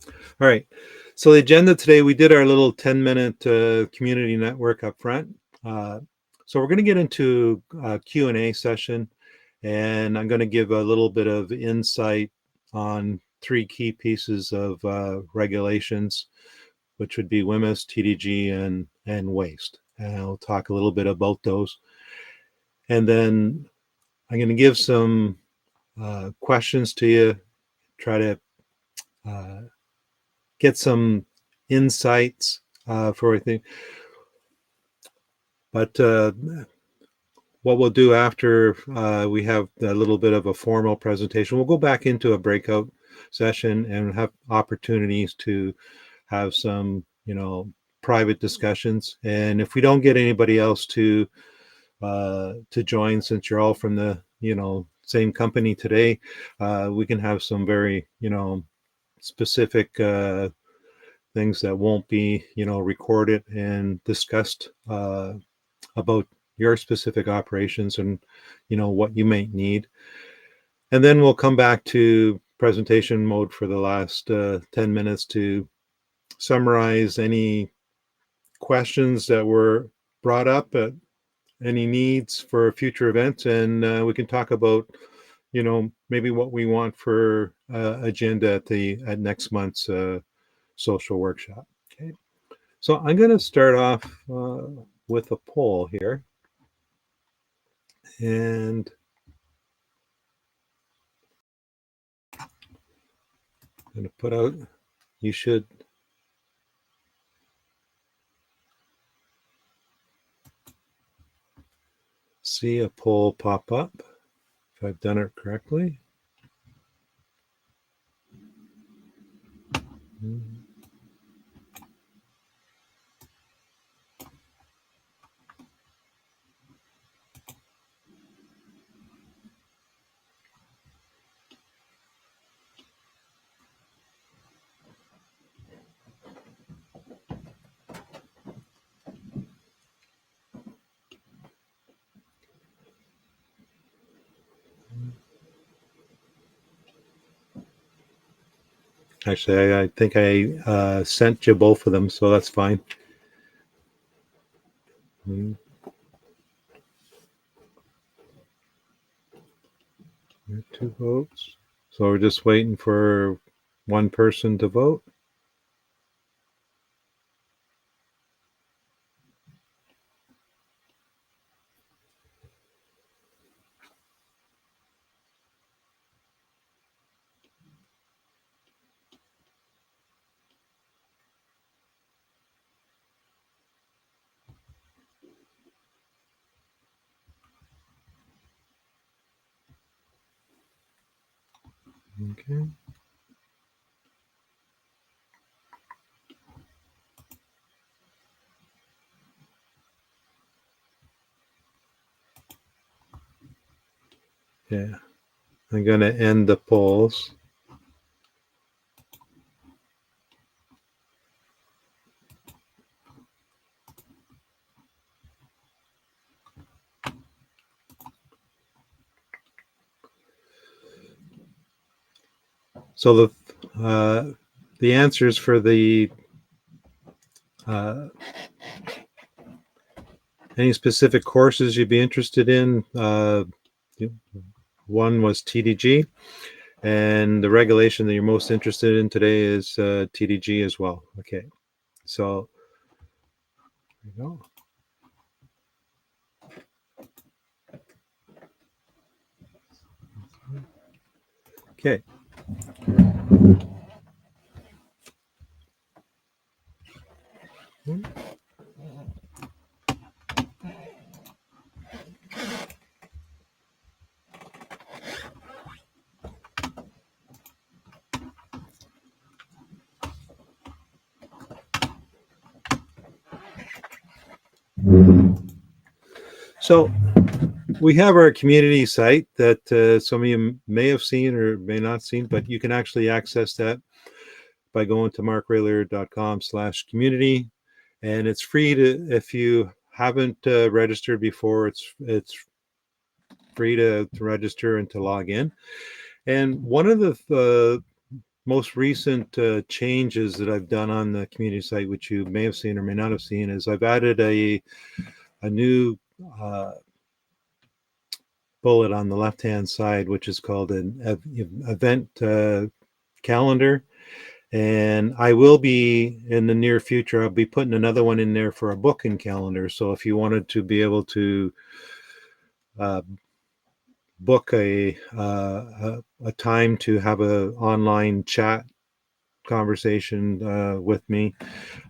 All right. So the agenda today, we did our little 10-minute community network up front. So we're going to get into a Q&A session, and I'm going to give a little bit of insight on three key pieces of regulations, which would be WHMIS, TDG, and waste. And I'll talk a little bit about those. And then I'm going to give some questions to you, try to get some insights for everything. But what we'll do after we have a little bit of a formal presentation, we'll go back into a breakout session and have opportunities to have some, private discussions. And if we don't get anybody else to join, since you're all from the, same company today, we can have some very, specific things that won't be, recorded and discussed about your specific operations and, what you may need. And then we'll come back to presentation mode for the last 10 minutes to summarize any questions that were brought up, any needs for future events, and we can talk about, maybe what we want for agenda at next month's social workshop. Okay, so I'm going to start off with a poll here, and I'm going to put out, you should see a poll pop up if I've done it correctly. Actually, I think I sent you both of them, so that's fine. Two votes. So we're just waiting for one person to vote. Okay. Yeah, I'm going to end the polls. So the answers for the any specific courses you'd be interested in, one was TDG, and the regulation that you're most interested in today is TDG as well. Okay, so there you go. Okay. So we have our community site that some of you may have seen or may not seen, but you can actually access that by going to markrayler.com/community, and it's free to, if you haven't registered before, it's free to register and to log in. And one of the most recent changes that I've done on the community site, which you may have seen or may not have seen, is I've added a new bullet on the left-hand side, which is called an event calendar. And I will be, in the near future, I'll be putting another one in there for a booking calendar. So if you wanted to be able to book a time to have a online chat conversation with me,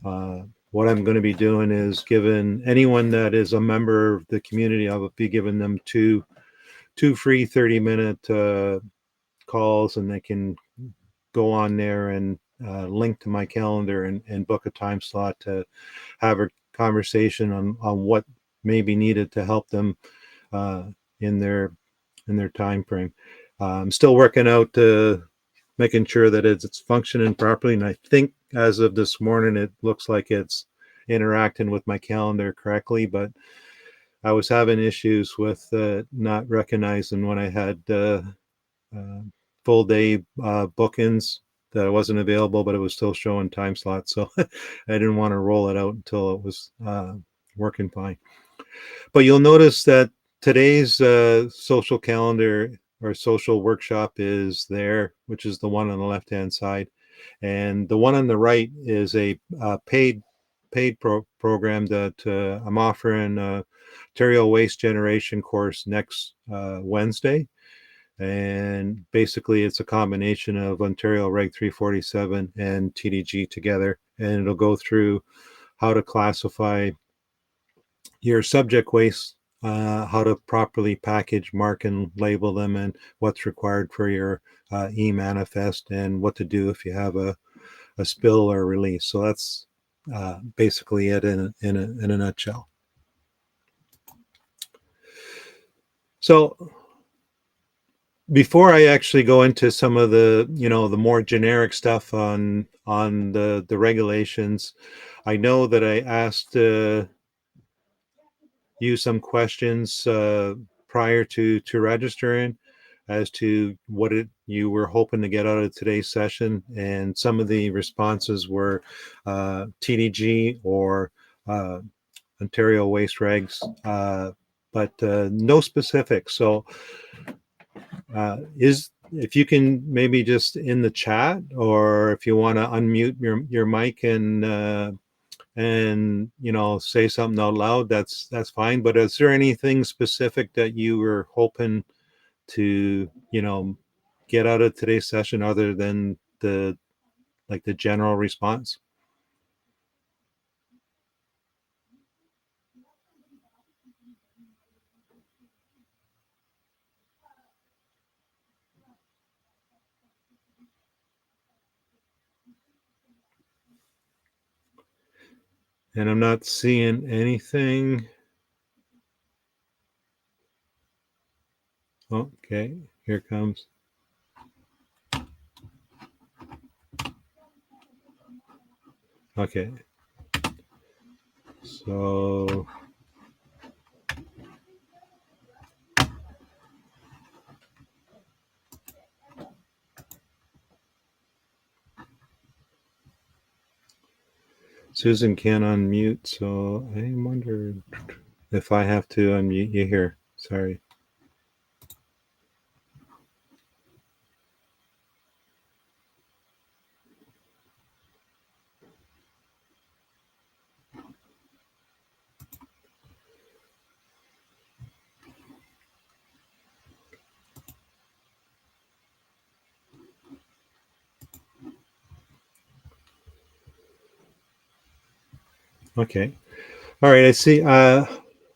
what I'm going to be doing is giving anyone that is a member of the community, I'll be giving them two free 30-minute calls, and they can go on there and link to my calendar and book a time slot to have a conversation on what may be needed to help them in their time frame. I'm still working out making sure that it's functioning properly, and I think as of this morning it looks like it's interacting with my calendar correctly, but I was having issues with not recognizing when I had full day bookings that I wasn't available, but it was still showing time slots. So I didn't want to roll it out until it was working fine. But you'll notice that today's social calendar or social workshop is there, which is the one on the left-hand side. And the one on the right is a paid program that I'm offering a Ontario Waste Generation course next Wednesday. And basically it's a combination of Ontario Reg 347 and TDG together, and it'll go through how to classify your subject waste, how to properly package, mark, and label them, and what's required for your e-manifest, and what to do if you have a spill or release. So that's basically it in a nutshell. So before I actually go into some of the the more generic stuff on the regulations, I know that I asked you some questions prior to registering as to what you were hoping to get out of today's session, and some of the responses were TDG or Ontario Waste Regs, but no specifics. So if you can maybe just in the chat, or if you want to unmute your mic and say something out loud, that's fine. But is there anything specific that you were hoping to get out of today's session other than the general response? And I'm not seeing anything. Okay, here comes. Okay, so Susan can't unmute, so I wonder if I have to unmute you here. Sorry. Okay. All right. I see. I'm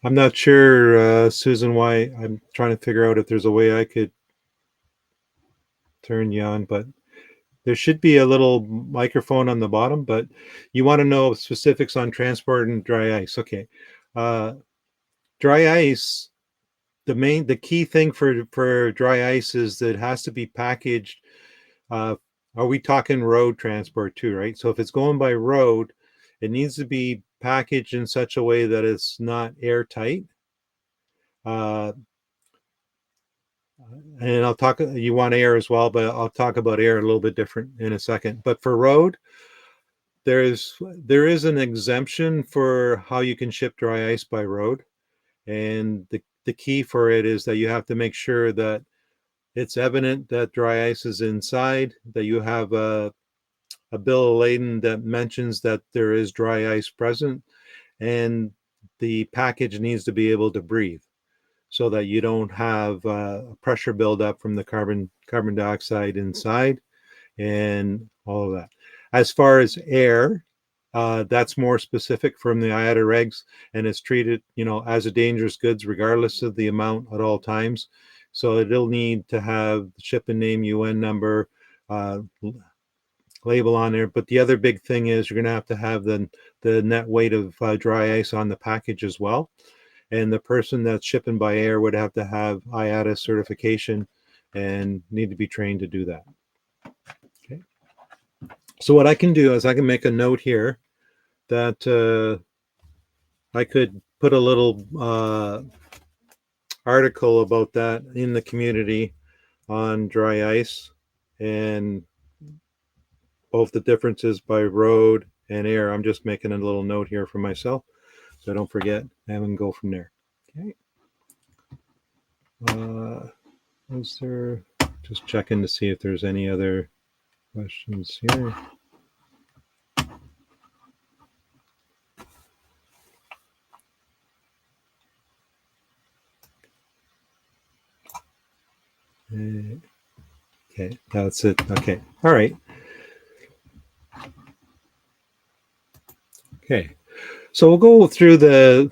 not sure, Susan, why. I'm trying to figure out if there's a way I could turn you on, but there should be a little microphone on the bottom. But you want to know specifics on transport and dry ice. Okay. Dry ice. The key thing for dry ice is that it has to be packaged. Are we talking road transport too, right? So if it's going by road, it needs to be packaged in such a way that it's not airtight. And I'll talk, you want air as well, but I'll talk about air a little bit different in a second. But for road, there is an exemption for how you can ship dry ice by road. And the key for it is that you have to make sure that it's evident that dry ice is inside, that you have a bill of lading that mentions that there is dry ice present, and the package needs to be able to breathe so that you don't have a pressure buildup from the carbon dioxide inside and all of that. As far as air, that's more specific from the IATA regs, and it's treated, as a dangerous goods regardless of the amount at all times. So it'll need to have the shipping name, UN number, uh, label on there. But the other big thing is you're going to have the net weight of dry ice on the package as well. And the person that's shipping by air would have to have IATA certification and need to be trained to do that. Okay. So what I can do is I can make a note here that I could put a little article about that in the community on dry ice and both the differences by road and air. I'm just making a little note here for myself so I don't forget, and we can go from there. Okay. Is there, just checking to see if there's any other questions here. Okay, that's it. Okay, all right. Okay, so we'll go through the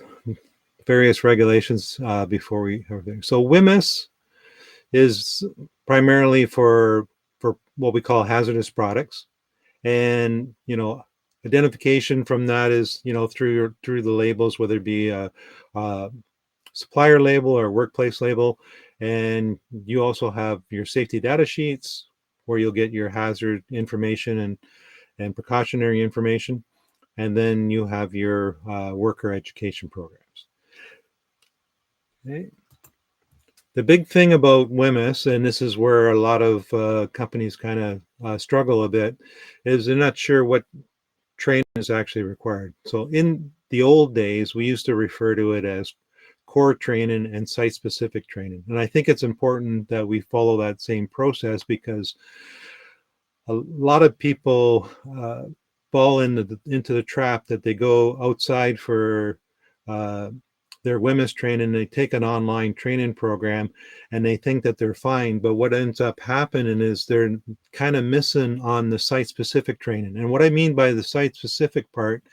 various regulations before we. So WHMIS is primarily for what we call hazardous products, and identification from that is through the labels, whether it be a supplier label or workplace label, and you also have your safety data sheets where you'll get your hazard information and precautionary information, and then you have your worker education programs. Okay. The big thing about WHMIS, and this is where a lot of companies kind of struggle a bit, is they're not sure what training is actually required. So in the old days, we used to refer to it as core training and site-specific training. And I think it's important that we follow that same process because a lot of people fall into the trap that they go outside for their WHMIS training. They take an online training program and they think that they're fine. But what ends up happening is they're kind of missing on the site-specific training. And what I mean by the site-specific part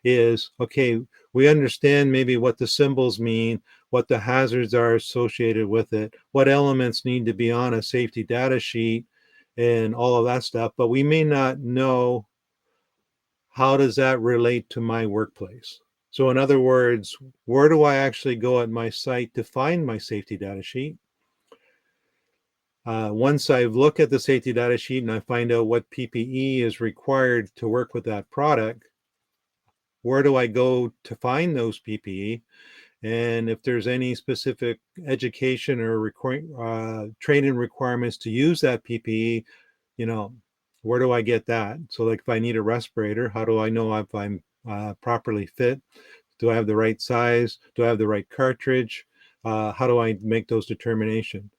is, okay, we understand maybe what the symbols mean, what the hazards are associated with it, what elements need to be on a safety data sheet, and all of that stuff, but we may not know how does that relate to my workplace. So in other words, where do I actually go at my site to find my safety data sheet? Once I look at the safety data sheet and I find out what PPE is required to work with that product, where do I go to find those PPE? And if there's any specific education or training requirements to use that PPE, where do I get that? So like if I need a respirator, how do I know if I'm properly fit? Do I have the right size? Do I have the right cartridge? How do I make those determinations?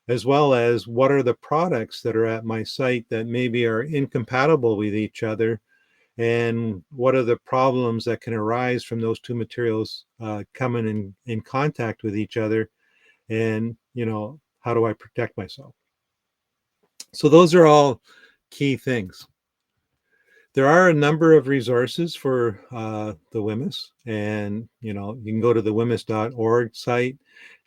As well as what are the products that are at my site that maybe are incompatible with each other, and what are the problems that can arise from those two materials coming in contact with each other, and how do I protect myself? So those are all key things. There are a number of resources for the WHMIS, and you can go to the WHMIS.org site.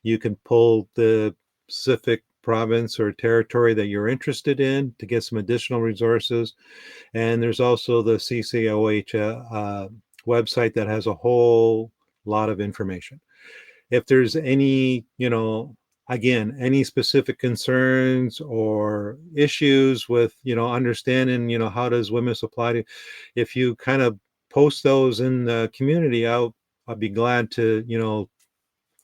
You can pull the specific province or territory that you're interested in to get some additional resources. And there's also the CCOH website that has a whole lot of information. If there's any, again, any specific concerns or issues with, understanding, how does WHMIS apply to, if you kind of post those in the community, I'd be glad to,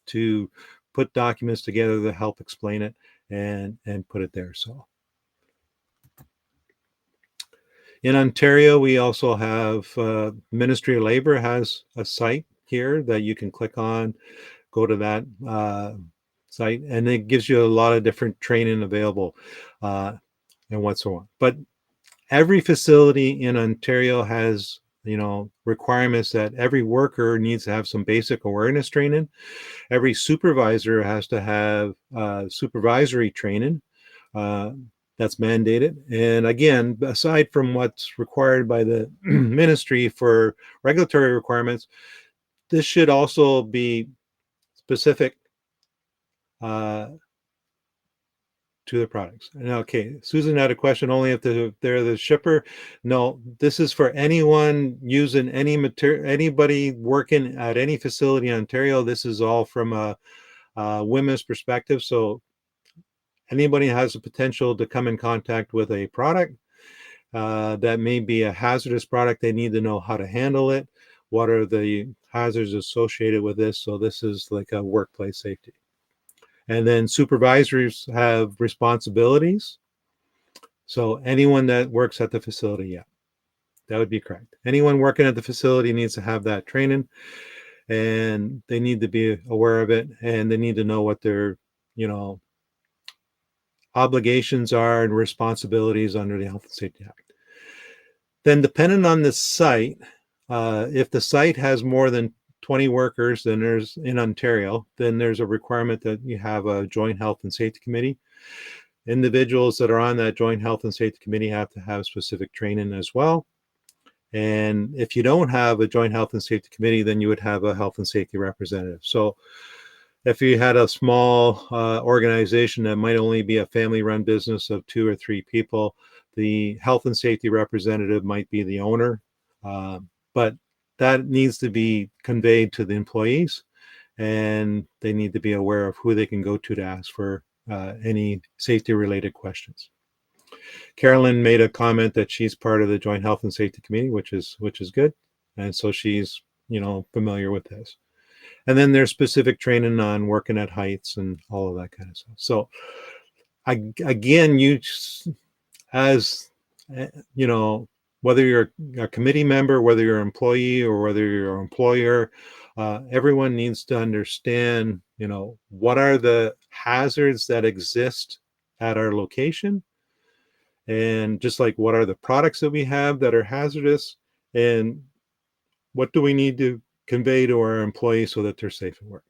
to put documents together to help explain it and put it there. So in Ontario, we also have Ministry of Labor has a site here that you can click on, go to that site, and it gives you a lot of different training available and whatsoever. But every facility in Ontario has, requirements that every worker needs to have some basic awareness training. Every supervisor has to have supervisory training. That's mandated. And again, aside from what's required by the ministry for regulatory requirements, this should also be specific to the products. And okay, Susan had a question only if they're the shipper. No, this is for anyone using any material, anybody working at any facility in Ontario. This is all from a WHMIS perspective. So anybody has the potential to come in contact with a product that may be a hazardous product, they need to know how to handle it. What are the hazards associated with this? So this is like a workplace safety. And then supervisors have responsibilities. So anyone that works at the facility, yeah, that would be correct. Anyone working at the facility needs to have that training, and they need to be aware of it, and they need to know what their, obligations are and responsibilities under the Health and Safety Act. Then depending on the site, if the site has more than 20 workers, then there's in Ontario, then there's a requirement that you have a joint health and safety committee. Individuals that are on that joint health and safety committee have to have specific training as well. And if you don't have a joint health and safety committee, then you would have a health and safety representative. So if you had a small organization that might only be a family-run business of 2 or 3 people, the health and safety representative might be the owner, but that needs to be conveyed to the employees, and they need to be aware of who they can go to ask for any safety-related questions. Carolyn made a comment that she's part of the Joint Health and Safety Committee, which is good, and so she's familiar with this. And then there's specific training on working at heights and all of that kind of stuff. So again, you as whether you're a committee member, whether you're an employee, or whether you're an employer, everyone needs to understand, what are the hazards that exist at our location, and just like what are the products that we have that are hazardous, and what do we need to convey to our employees so that they're safe at work.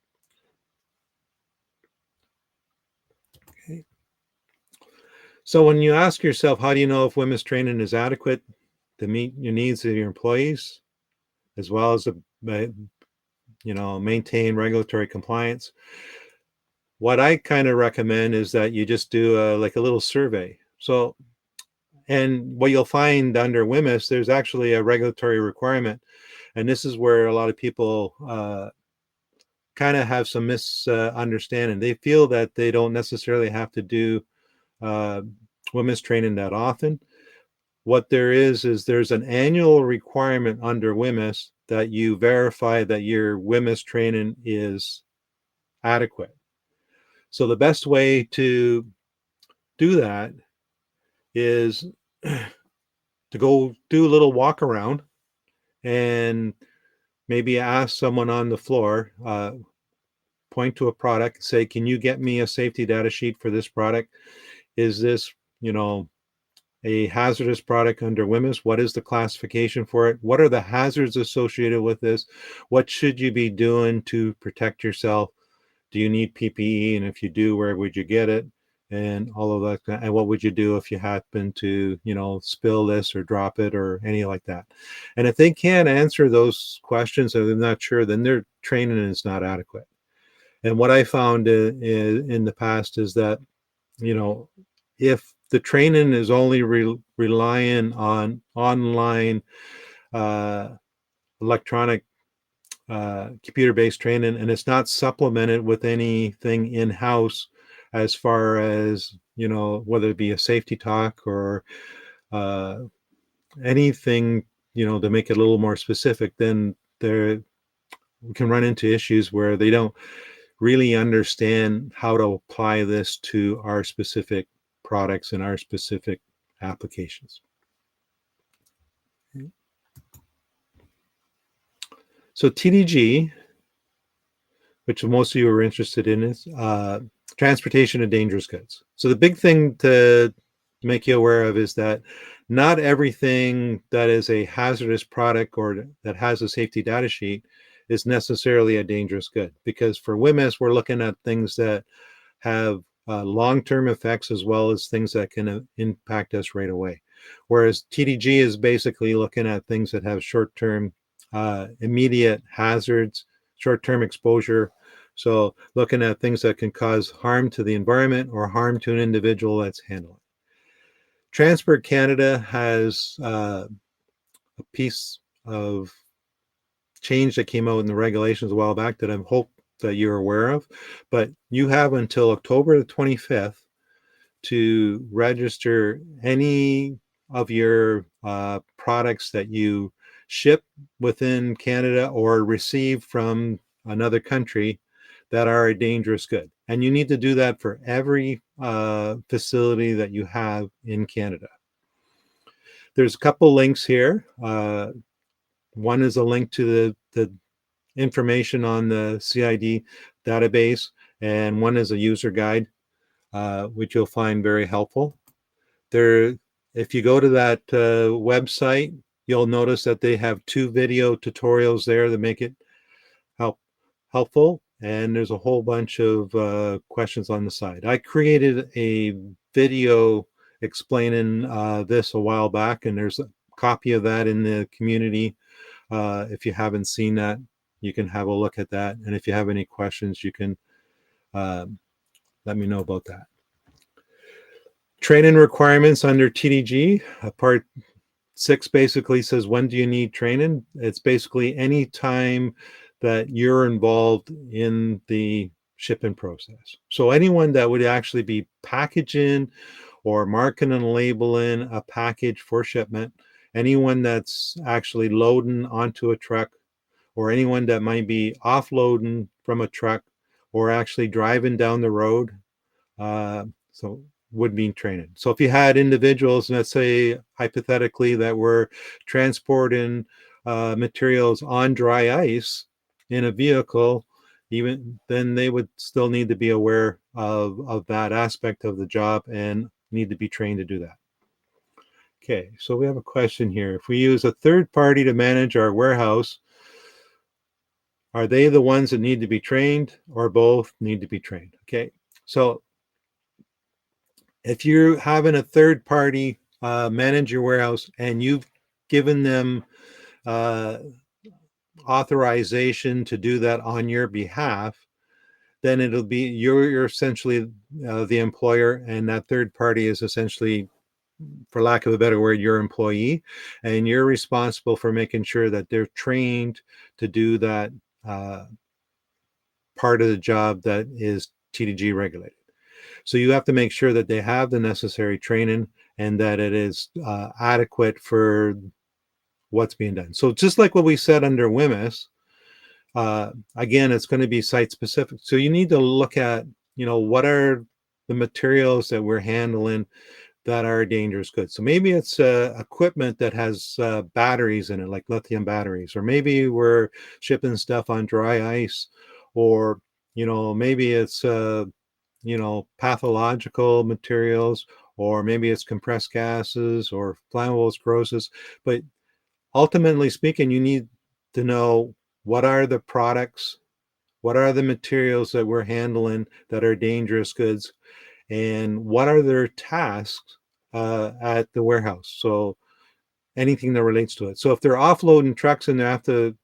Okay. So when you ask yourself, how do you know if WHMIS training is adequate to meet your needs of your employees, as well as maintain regulatory compliance? What I kind of recommend is that you just do like a little survey. So, and what you'll find under WHMIS, there's actually a regulatory requirement, and this is where a lot of people kind of have some misunderstanding. They feel that they don't necessarily have to do WHMIS training that often. What there is there's an annual requirement under WHMIS that you verify that your WHMIS training is adequate. So the best way to do that is to go do a little walk around and maybe ask someone on the floor, point to a product, say, can you get me a safety data sheet for this product? Is this, a hazardous product under WHMIS? What is the classification for it? What are the hazards associated with this? What should you be doing to protect yourself? Do you need PPE? And if you do, where would you get it? And all of that. And what would you do if you happen to, spill this or drop it or any like that? And if they can't answer those questions or they're not sure, then their training is not adequate. And what I found in the past is that, if the training is only relying on online electronic computer-based training, and it's not supplemented with anything in-house as far as, whether it be a safety talk or anything, to make it a little more specific, then we can run into issues where they don't, really understand how to apply this to our specific products and our specific applications. So TDG, which most of you are interested in, is transportation of dangerous goods. So the big thing to make you aware of is that not everything that is a hazardous product or that has a safety data sheet is necessarily a dangerous good, because for WHMIS, we're looking at things that have long-term effects as well as things that can impact us right away. Whereas TDG is basically looking at things that have short-term immediate hazards, short-term exposure. So looking at things that can cause harm to the environment or harm to an individual that's handling. Transport Canada has a piece of change that came out in the regulations a while back that I hope that you're aware of, but you have until October the 25th to register any of your products that you ship within Canada or receive from another country that are a dangerous good. And you need to do that for every facility that you have in Canada. There's a couple links here. One is a link to the information on the CID database, and one is a user guide, which you'll find very helpful. If you go to that website, you'll notice that they have 2 video tutorials there that make it helpful, and there's a whole bunch of questions on the side. I created a video explaining this a while back, and there's a copy of that in the community. If you haven't seen that, you can have a look at that, and if you have any questions, you can let me know about that. Training requirements under TDG, part 6 basically says, when do you need training? It's basically any time that you're involved in the shipping process. So anyone that would actually be packaging or marking and labeling a package for shipment, anyone that's actually loading onto a truck, or anyone that might be offloading from a truck or actually driving down the road, so would mean training. So if you had individuals, let's say hypothetically, that were transporting materials on dry ice in a vehicle, even then they would still need to be aware of that aspect of the job and need to be trained to do that. Okay, so we have a question here. If we use a third party to manage our warehouse, are they the ones that need to be trained, or both need to be trained? Okay, so if you're having a third party manage your warehouse and you've given them authorization to do that on your behalf, then it'll be you're essentially the employer, and that third party is essentially, for lack of a better word, your employee, and you're responsible for making sure that they're trained to do that part of the job that is TDG regulated. So you have to make sure that they have the necessary training and that it is adequate for what's being done. So just like what we said under WHMIS, again, it's going to be site specific. So you need to look at, what are the materials that we're handling that are dangerous goods. So maybe it's equipment that has batteries in it, like lithium batteries, or maybe we're shipping stuff on dry ice, or, maybe it's pathological materials, or maybe it's compressed gases or flammable explosives. But ultimately speaking, you need to know what are the products, what are the materials that we're handling that are dangerous goods, and what are their tasks at the warehouse. So anything that relates to it. So if they're offloading trucks and they have to,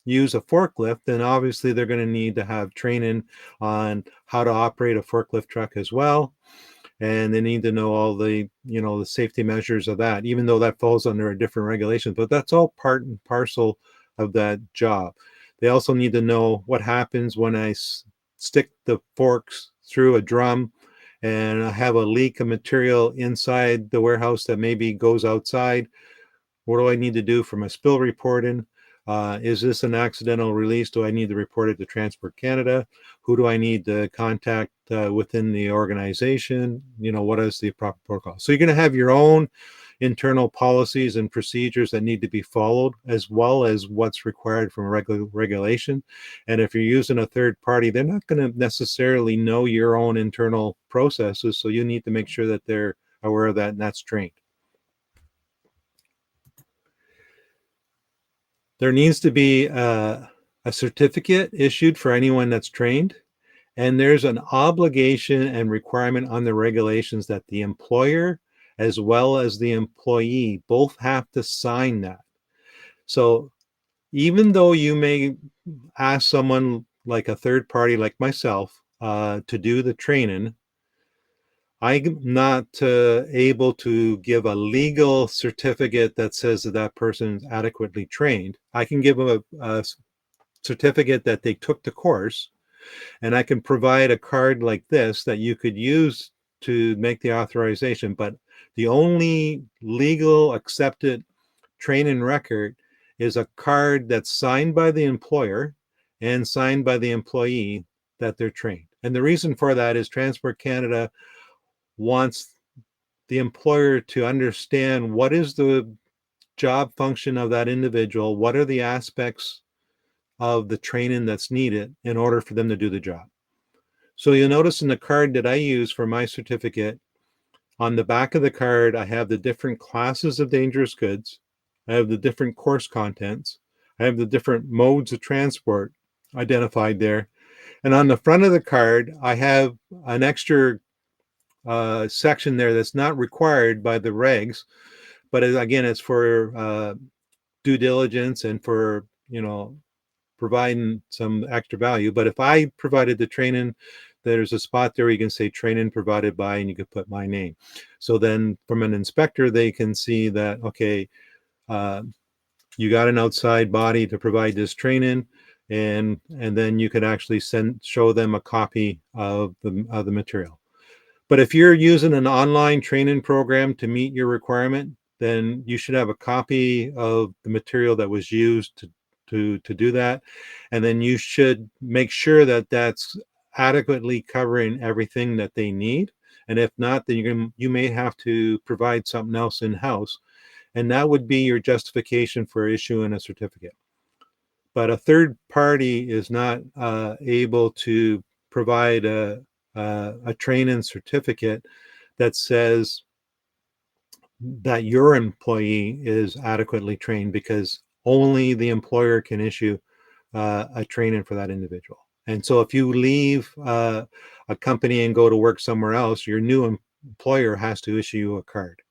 use a forklift, then obviously they're going to need to have training on how to operate a forklift truck as well. And they need to know all the, the safety measures of that, even though that falls under a different regulation. But that's all part and parcel of that job. They also need to know what happens when I stick the forks through a drum and I have a leak of material inside the warehouse that maybe goes outside. What do I need to do for my spill reporting? Is this an accidental release? Do I need to report it to Transport Canada? Who do I need to contact within the organization? What is the proper protocol? So you're going to have your own internal policies and procedures that need to be followed, as well as what's required from regulation. And if you're using a third party, they're not going to necessarily know your own internal processes. So you need to make sure that they're aware of that, and that's trained. There needs to be a certificate issued for anyone that's trained. And there's an obligation and requirement on the regulations that the employer as well as the employee both have to sign that. So even though you may ask someone like a third party like myself to do the training, I'm not able to give a legal certificate that says that person is adequately trained. I can give them a certificate that they took the course, and I can provide a card like this that you could use to make the authorization. But the only legal accepted training record is a card that's signed by the employer and signed by the employee that they're trained. And the reason for that is Transport Canada wants the employer to understand what is the job function of that individual, what are the aspects of the training that's needed in order for them to do the job. So you'll notice in the card that I use for my certificate, on the back of the card, I have the different classes of dangerous goods. I have the different course contents. I have the different modes of transport identified there. And on the front of the card, I have an extra section there that's not required by the regs, but again, it's for due diligence and for, providing some extra value. But if I provided the training, there's a spot there where you can say training provided by, and you could put my name. So then from an inspector, they can see that, okay, you got an outside body to provide this training, and then you could actually show them a copy of the material. But if you're using an online training program to meet your requirement, then you should have a copy of the material that was used to do that. And then you should make sure that that's adequately covering everything that they need. And if not, then you may have to provide something else in-house. And that would be your justification for issuing a certificate. But a third party is not able to provide a training certificate that says that your employee is adequately trained, because only the employer can issue a training for that individual. And so if you leave a company and go to work somewhere else, your new employer has to issue you a card.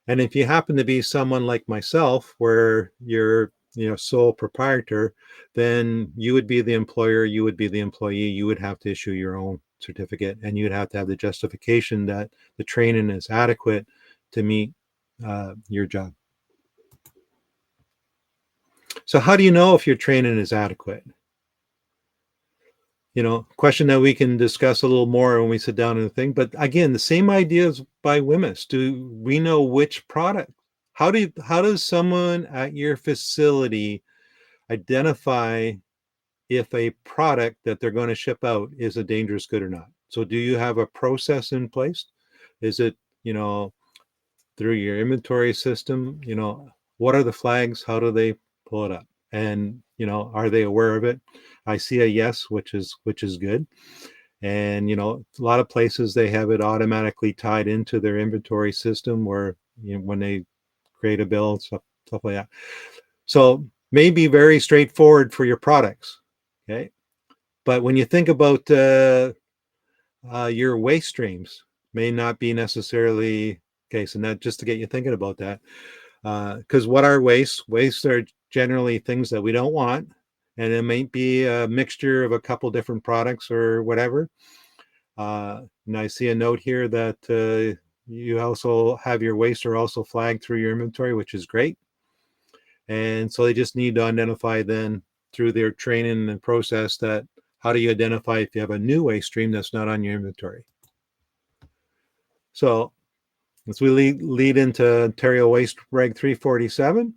And if you happen to be someone like myself, where you're sole proprietor, then you would be the employer, you would be the employee, you would have to issue your own certificate, and you'd have to have the justification that the training is adequate to meet your job. So how do you know if your training is adequate? Question that we can discuss a little more when we sit down and think. But again, the same ideas by WHMIS. Do we know which product? How does someone at your facility identify if a product that they're going to ship out is a dangerous good or not? So do you have a process in place? Is it, through your inventory system? What are the flags? How do they pull it up? And, are they aware of it? I see a yes, which is good. And, a lot of places they have it automatically tied into their inventory system, where, when they create a bill, stuff like that. So may be very straightforward for your products. Okay. But when you think about your waste streams, may not be necessarily okay. So that just to get you thinking about that, because what are wastes? Wastes are generally things that we don't want, and it might be a mixture of a couple different products or whatever. And I see a note here that you also have your waste are also flagged through your inventory, which is great. And so they just need to identify then through their training and process that how do you identify if you have a new waste stream that's not on your inventory. So as we lead into Ontario Waste Reg 347,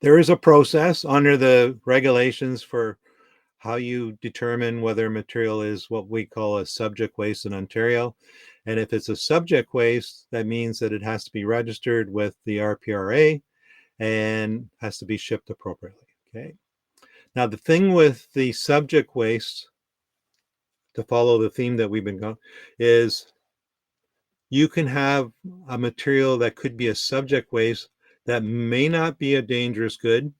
There is a process under the regulations for how you determine whether a material is what we call a subject waste in Ontario. And if it's a subject waste, that means that it has to be registered with the RPRA and has to be shipped appropriately. Okay. Now, the thing with the subject waste, to follow the theme that we've been going, is you can have a material that could be a subject waste that may not be a dangerous good,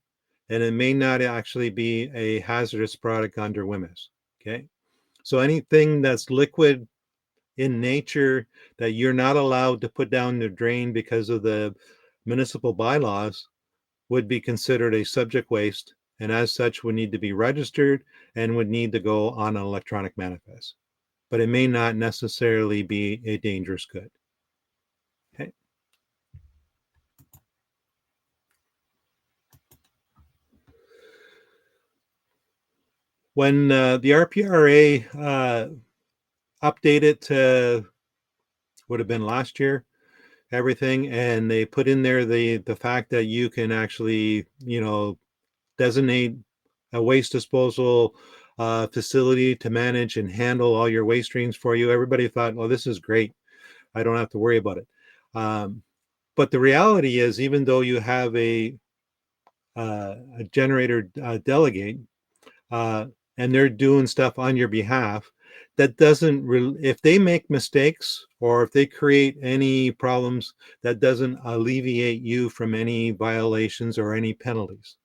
and it may not actually be a hazardous product under WHMIS. Okay. So anything that's liquid in nature that you're not allowed to put down the drain because of the municipal bylaws would be considered a subject waste, and as such would need to be registered and would need to go on an electronic manifest. But it may not necessarily be a dangerous good. Okay. When the RPRA updated to would have been last year, everything, and they put in there the fact that you can actually, designate a waste disposal facility to manage and handle all your waste streams for you. Everybody thought, well, this is great. I don't have to worry about it. But the reality is, even though you have a generator delegate, uh, and they're doing stuff on your behalf, that doesn't if they make mistakes or if they create any problems, that doesn't alleviate you from any violations or any penalties.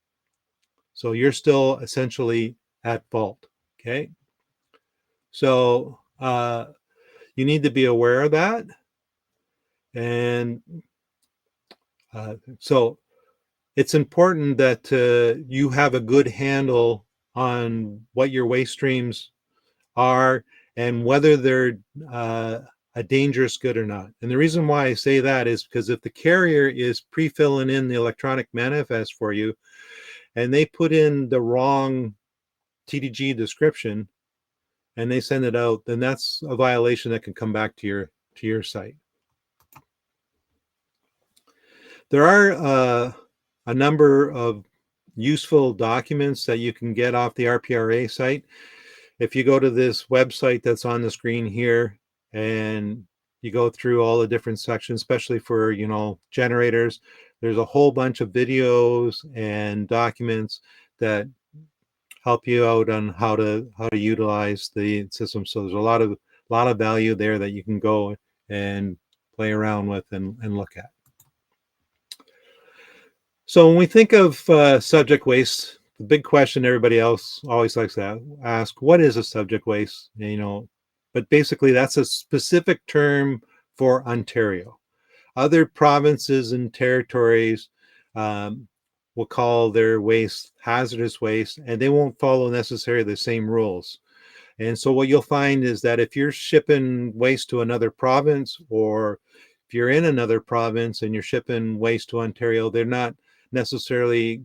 So you're still essentially at fault. Okay. So you need to be aware of that. And so it's important that you have a good handle on what your waste streams are and whether they're a dangerous good or not. And the reason why I say that is because if the carrier is pre-filling in the electronic manifest for you and they put in the wrong TDG description and they send it out, then that's a violation that can come back to your site. There are a number of useful documents that you can get off the RPRA site. If you go to this website that's on the screen here and you go through all the different sections, especially for, generators, there's a whole bunch of videos and documents that help you out on how to utilize the system. So there's a lot of value there that you can go and play around with and look at. So when we think of subject waste, the big question everybody else always likes to ask, what is a subject waste? But basically that's a specific term for Ontario. Other provinces and territories will call their waste hazardous waste, and they won't follow necessarily the same rules. And so what you'll find is that if you're shipping waste to another province, or if you're in another province and you're shipping waste to Ontario, they're not necessarily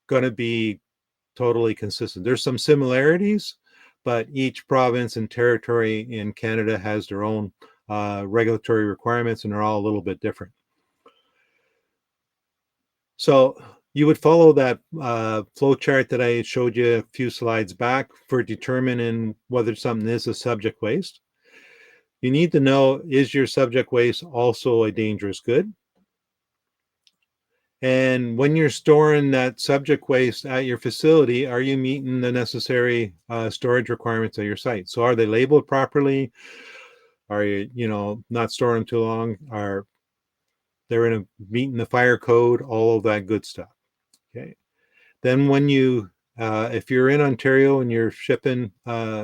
going to be totally consistent. There's some similarities, but each province and territory in Canada has their own regulatory requirements, and they're all a little bit different. So you would follow that flow chart that I showed you a few slides back for determining whether something is a subject waste. You need to know, is your subject waste also a dangerous good? And when you're storing that subject waste at your facility, are you meeting the necessary storage requirements of your site? So are they labeled properly? Are you, not storing too long? Are they're meeting the fire code? All of that good stuff. Okay. Then when if you're in Ontario and you're shipping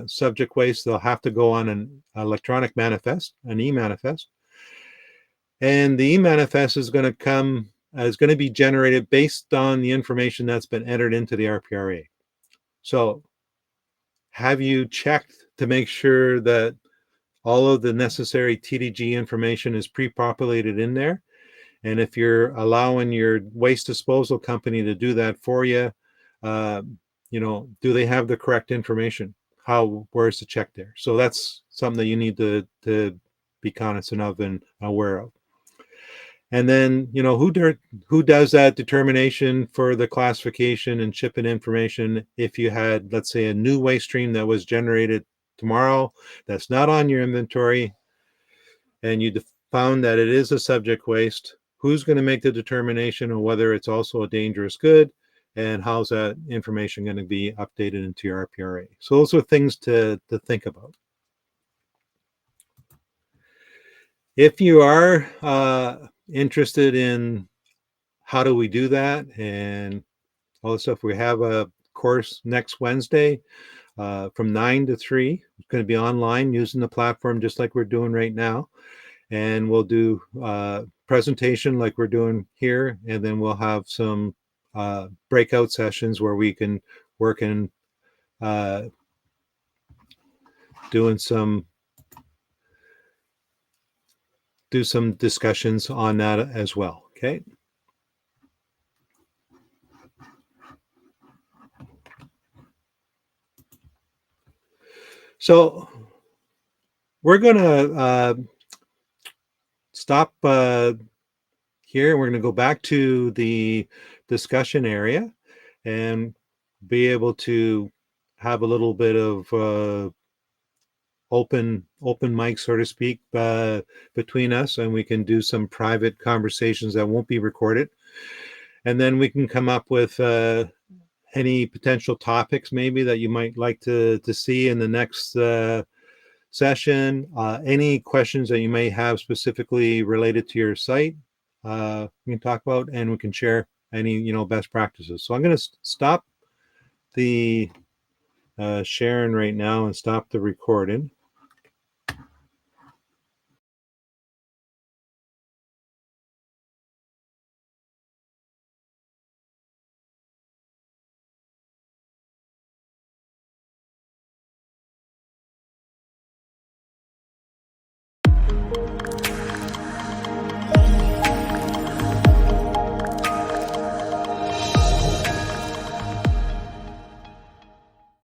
subject waste, they'll have to go on an electronic manifest, an e-manifest. And the e-manifest is going to be generated based on the information that's been entered into the RPRA. So have you checked to make sure that all of the necessary TDG information is pre-populated in there? And if you're allowing your waste disposal company to do that for you, do they have the correct information? Where's the check there? So that's something that you need to be cognizant of and aware of. And then, who does that determination for the classification and shipping information if you had, let's say, a new waste stream that was generated tomorrow that's not on your inventory, and you found that it is a subject waste? Who's going to make the determination on whether it's also a dangerous good, and how's that information going to be updated into your RPRA? So those are things to think about. If you are interested in how do we do that and all the stuff, we have a course next Wednesday from 9 to 3. It's going to be online using the platform just like we're doing right now. And we'll do presentation like we're doing here, and then we'll have some breakout sessions where we can work in do some discussions on that as well. Okay. So we're going to stop here. We're going to go back to the discussion area and be able to have a little bit of open mic, so to speak, between us, and we can do some private conversations that won't be recorded. And then we can come up with any potential topics maybe that you might like to see in the next session. Any questions that you may have specifically related to your site, we can talk about, and we can share any best practices. So I'm going to stop the sharing right now and stop the recording.